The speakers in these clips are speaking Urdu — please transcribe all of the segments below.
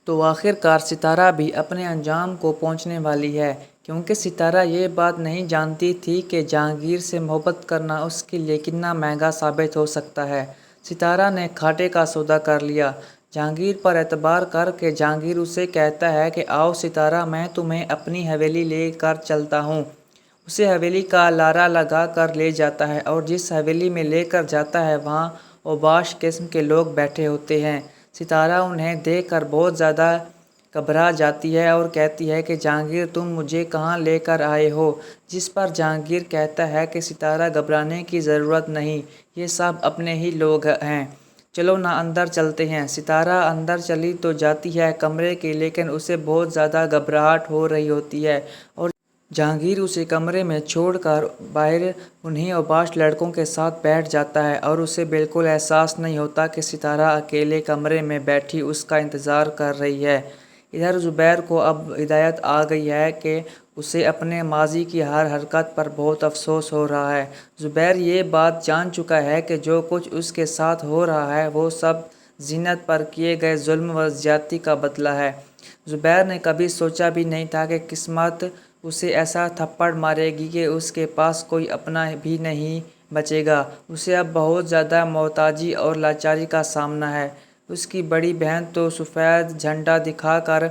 تو آخر کار ستارہ بھی اپنے انجام کو پہنچنے والی ہے، کیونکہ ستارہ یہ بات نہیں جانتی تھی کہ جہانگیر سے محبت کرنا اس کے لیے کتنا مہنگا ثابت ہو سکتا ہے۔ ستارہ نے کھاٹے کا سودا کر لیا۔ جہانگیر پر اعتبار کر کے جہانگیر اسے کہتا ہے کہ آؤ ستارہ، میں تمہیں اپنی حویلی لے کر چلتا ہوں۔ اسے حویلی کا لارا لگا کر لے جاتا ہے اور جس حویلی میں لے کر جاتا ہے وہاں اوباش قسم کے لوگ بیٹھے ہوتے ہیں۔ ستارہ انہیں دیکھ کر بہت زیادہ گھبرا جاتی ہے اور کہتی ہے کہ جہانگیر تم مجھے کہاں لے کر آئے ہو؟ جس پر جہانگیر کہتا ہے کہ ستارہ گھبرانے کی ضرورت نہیں، یہ سب اپنے ہی لوگ ہیں، چلو نا اندر چلتے ہیں۔ ستارہ اندر چلی تو جاتی ہے کمرے کے، لیکن اسے بہت زیادہ گھبراہٹ ہو رہی ہوتی ہے اور جہانگیر اسے کمرے میں چھوڑ کر باہر انہی اوباش لڑکوں کے ساتھ بیٹھ جاتا ہے اور اسے بالکل احساس نہیں ہوتا کہ ستارہ اکیلے کمرے میں بیٹھی اس کا انتظار کر رہی ہے۔ ادھر زبیر کو اب ہدایت آ گئی ہے کہ اسے اپنے ماضی کی ہر حرکت پر بہت افسوس ہو رہا ہے۔ زبیر یہ بات جان چکا ہے کہ جو کچھ اس کے ساتھ ہو رہا ہے وہ سب زینت پر کیے گئے ظلم و زیادتی کا بدلہ ہے۔ زبیر نے کبھی سوچا بھی نہیں تھا کہ قسمت اسے ایسا تھپڑ مارے گی کہ اس کے پاس کوئی اپنا بھی نہیں بچے گا۔ اسے اب بہت زیادہ محتاجی اور لاچاری کا سامنا ہے۔ اس کی بڑی بہن تو سفید جھنڈا دکھا کر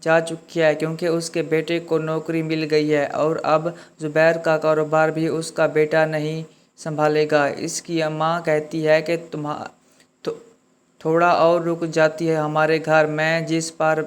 جا چکی ہے کیونکہ اس کے بیٹے کو نوکری مل گئی ہے اور اب زبیر کا کاروبار بھی اس کا بیٹا نہیں سنبھالے گا۔ اس کی ماں کہتی ہے کہ تھوڑا اور رک جاتی ہے ہمارے گھر میں، جس پر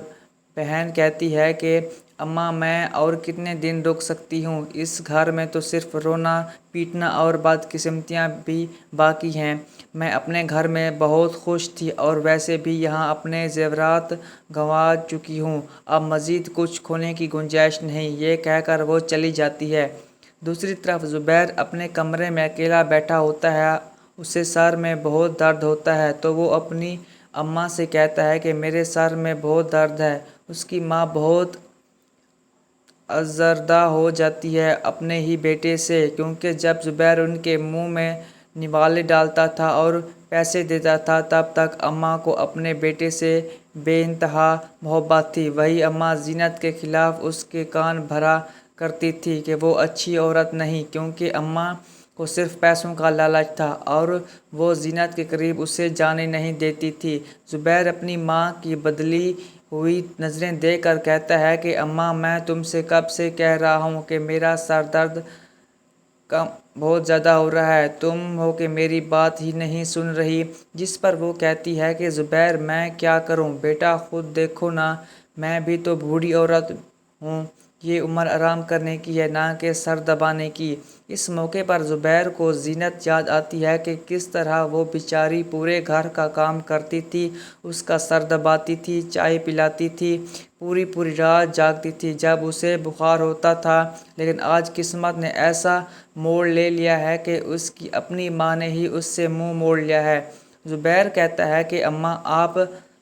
بہن کہتی ہے کہ اماں میں اور کتنے دن رک سکتی ہوں، اس گھر میں تو صرف رونا پیٹنا اور بدقسمتیاں بھی باقی ہیں۔ میں اپنے گھر میں بہت خوش تھی اور ویسے بھی یہاں اپنے زیورات گنوا چکی ہوں، اب مزید کچھ کھونے کی گنجائش نہیں، یہ کہہ کر وہ چلی جاتی ہے۔ دوسری طرف زبیر اپنے کمرے میں اکیلا بیٹھا ہوتا ہے، اسے سر میں بہت درد ہوتا ہے تو وہ اپنی اماں سے کہتا ہے کہ میرے سر میں بہت درد ہے۔ اس کی ماں بہت ازردہ ہو جاتی ہے اپنے ہی بیٹے سے، کیونکہ جب زبیر ان کے منہ میں نوالے ڈالتا تھا اور پیسے دیتا تھا تب تک اماں کو اپنے بیٹے سے بے انتہا محبت تھی۔ وہی اماں زینت کے خلاف اس کے کان بھرا کرتی تھی کہ وہ اچھی عورت نہیں، کیونکہ اماں کو صرف پیسوں کا لالچ تھا اور وہ زینت کے قریب اسے جانے نہیں دیتی تھی۔ زبیر اپنی ماں کی بدلی ہوئی نظریں دیکھ کر کہتا ہے کہ اماں میں تم سے کب سے کہہ رہا ہوں کہ میرا سر درد بہت زیادہ ہو رہا ہے، تم ہو کہ میری بات ہی نہیں سن رہی۔ جس پر وہ کہتی ہے کہ زبیر میں کیا کروں بیٹا، خود دیکھو نا، میں بھی تو بوڑھی عورت ہوں، یہ عمر آرام کرنے کی ہے نہ کہ سر دبانے کی۔ اس موقع پر زبیر کو زینت یاد آتی ہے کہ کس طرح وہ بیچاری پورے گھر کا کام کرتی تھی، اس کا سر دباتی تھی، چائے پلاتی تھی، پوری پوری رات جاگتی تھی جب اسے بخار ہوتا تھا، لیکن آج قسمت نے ایسا موڑ لے لیا ہے کہ اس کی اپنی ماں نے ہی اس سے منہ موڑ لیا ہے۔ زبیر کہتا ہے کہ اماں آپ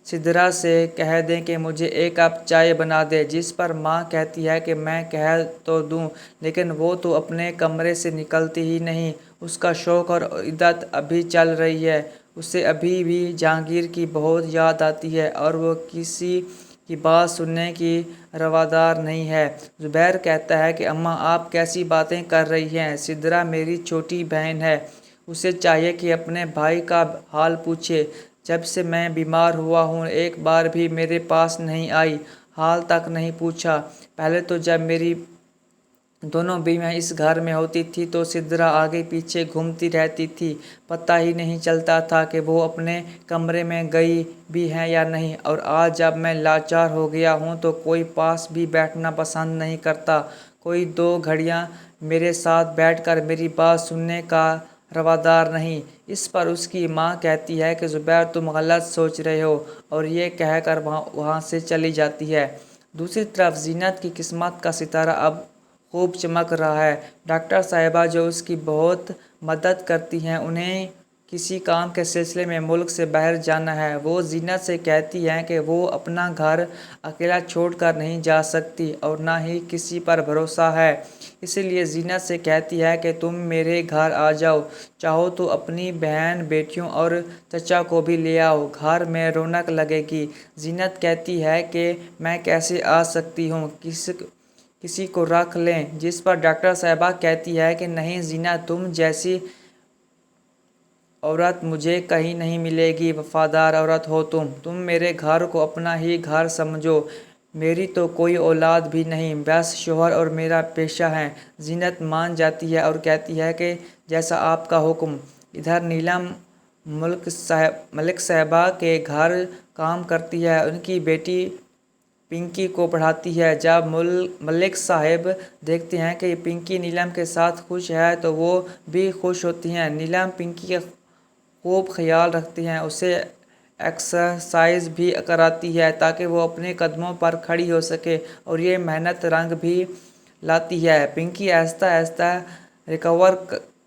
سدرا سے کہہ دیں کہ مجھے ایک کپ چائے بنا دے، جس پر ماں کہتی ہے کہ میں کہہ تو دوں، لیکن وہ تو اپنے کمرے سے نکلتی ہی نہیں، اس کا شوق اور عدت ابھی چل رہی ہے، اسے ابھی بھی جہانگیر کی بہت یاد آتی ہے اور وہ کسی کی بات سننے کی روادار نہیں ہے۔ زبیر کہتا ہے کہ اماں آپ کیسی باتیں کر رہی ہیں، سدرا میری چھوٹی بہن ہے، اسے چاہیے کہ اپنے بھائی کا حال پوچھے، جب سے میں بیمار ہوا ہوں ایک بار بھی میرے پاس نہیں آئی، حال تک نہیں پوچھا۔ پہلے تو جب میری دونوں بیویاں اس گھر میں ہوتی تھی تو سدرا آگے پیچھے گھومتی رہتی تھی، پتہ ہی نہیں چلتا تھا کہ وہ اپنے کمرے میں گئی بھی ہے یا نہیں، اور آج جب میں لاچار ہو گیا ہوں تو کوئی پاس بھی بیٹھنا پسند نہیں کرتا، کوئی دو گھڑیاں میرے ساتھ بیٹھ کر میری بات سننے کا روادار نہیں۔ اس پر اس کی ماں کہتی ہے کہ زبیر تم غلط سوچ رہے ہو، اور یہ کہہ کر وہاں سے چلی جاتی ہے۔ دوسری طرف زینت کی قسمت کا ستارہ اب خوب چمک رہا ہے۔ ڈاکٹر صاحبہ جو اس کی بہت مدد کرتی ہیں، انہیں کسی کام کے سلسلے میں ملک سے باہر جانا ہے۔ وہ زینت سے کہتی ہیں کہ وہ اپنا گھر اکیلا چھوڑ کر نہیں جا سکتی اور نہ ہی کسی پر بھروسہ ہے۔ اسی لیے زینت سے کہتی ہے کہ تم میرے گھر آ جاؤ، چاہو تو اپنی بہن بیٹیوں اور چچا کو بھی لے آؤ، گھر میں رونق لگے گی۔ زینت کہتی ہے کہ میں کیسے آ سکتی ہوں، کسی کو رکھ لیں، جس پر ڈاکٹر صاحبہ کہتی ہے کہ نہیں زینت، تم جیسی عورت مجھے کہیں نہیں ملے گی، وفادار عورت ہو تم میرے گھر کو اپنا ہی گھر سمجھو۔ میری تو کوئی اولاد بھی نہیں، بس شوہر اور میرا پیشہ ہے۔ زینت مان جاتی ہے اور کہتی ہے کہ جیسا آپ کا حکم۔ ادھر نیلم ملک صاحبہ کے گھر کام کرتی ہے، ان کی بیٹی پنکی کو پڑھاتی ہے۔ جب ملک صاحب دیکھتے ہیں کہ پنکی نیلم کے ساتھ خوش ہے تو وہ بھی خوش ہوتی ہیں۔ نیلم پنکی کا خوب خیال رکھتی ہیں، اسے ایکسرسائز بھی کراتی ہے تاکہ وہ اپنے قدموں پر کھڑی ہو سکے اور یہ محنت رنگ بھی لاتی ہے۔ پنکی آہستہ آہستہ ریکور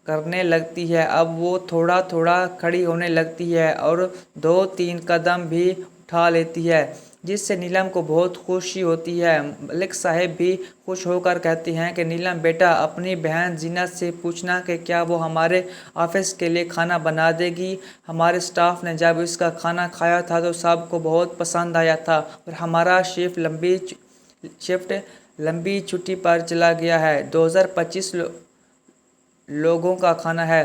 کرنے لگتی ہے، اب وہ تھوڑا تھوڑا کھڑی ہونے لگتی ہے اور 2-3 قدم بھی اٹھا لیتی ہے، جس سے نیلم کو بہت خوشی ہوتی ہے۔ ملک صاحب بھی خوش ہو کر کہتے ہیں کہ نیلم بیٹا، اپنی بہن زینت سے پوچھنا کہ کیا وہ ہمارے آفس کے لیے کھانا بنا دے گی۔ ہمارے اسٹاف نے جب اس کا کھانا کھایا تھا تو سب کو بہت پسند آیا تھا اور ہمارا شفٹ لمبی چھٹی پر چلا گیا ہے۔ 2025 لوگوں کا کھانا ہے۔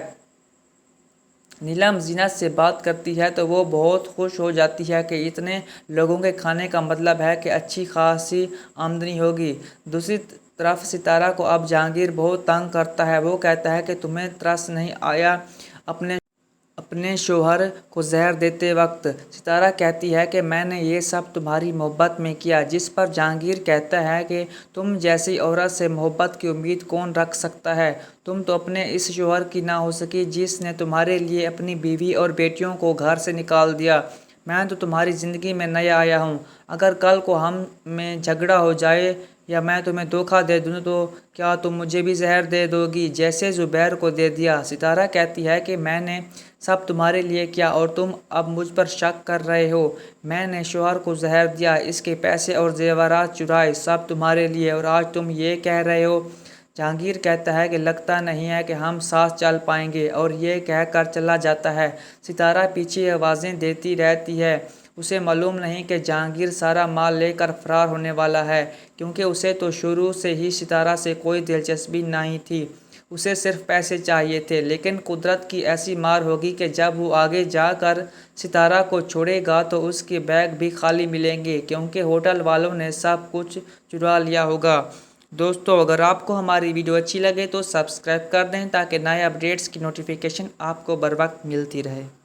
نیلم زینت سے بات کرتی ہے تو وہ بہت خوش ہو جاتی ہے کہ اتنے لوگوں کے کھانے کا مطلب ہے کہ اچھی خاصی آمدنی ہوگی۔ دوسری طرف ستارہ کو اب جہانگیر بہت تنگ کرتا ہے۔ وہ کہتا ہے کہ تمہیں ترس نہیں آیا اپنے شوہر کو زہر دیتے وقت؟ ستارہ کہتی ہے کہ میں نے یہ سب تمہاری محبت میں کیا، جس پر جہانگیر کہتا ہے کہ تم جیسی عورت سے محبت کی امید کون رکھ سکتا ہے؟ تم تو اپنے اس شوہر کی نہ ہو سکی جس نے تمہارے لیے اپنی بیوی اور بیٹیوں کو گھر سے نکال دیا۔ میں تو تمہاری زندگی میں نیا آیا ہوں، اگر کل کو ہم میں جھگڑا ہو جائے یا میں تمہیں دھوکہ دے دوں تو کیا تم مجھے بھی زہر دے دو گی جیسے زبیر کو دے دیا؟ ستارہ کہتی ہے کہ میں نے سب تمہارے لیے کیا اور تم اب مجھ پر شک کر رہے ہو۔ میں نے شوہر کو زہر دیا، اس کے پیسے اور زیورات چرائے، سب تمہارے لیے، اور آج تم یہ کہہ رہے ہو؟ جہانگیر کہتا ہے کہ لگتا نہیں ہے کہ ہم ساتھ چل پائیں گے، اور یہ کہہ کر چلا جاتا ہے۔ ستارہ پیچھے آوازیں دیتی رہتی ہے۔ اسے معلوم نہیں کہ جہانگیر سارا مال لے کر فرار ہونے والا ہے، کیونکہ اسے تو شروع سے ہی ستارہ سے کوئی دلچسپی نہیں تھی، اسے صرف پیسے چاہیے تھے۔ لیکن قدرت کی ایسی مار ہوگی کہ جب وہ آگے جا کر ستارہ کو چھوڑے گا تو اس کے بیگ بھی خالی ملیں گے، کیونکہ ہوٹل والوں نے سب کچھ چرا لیا ہوگا۔ دوستو، اگر آپ کو ہماری ویڈیو اچھی لگے تو سبسکرائب کر دیں تاکہ نئے اپڈیٹس کی نوٹیفیکیشن آپ کو بر وقت ملتی رہے۔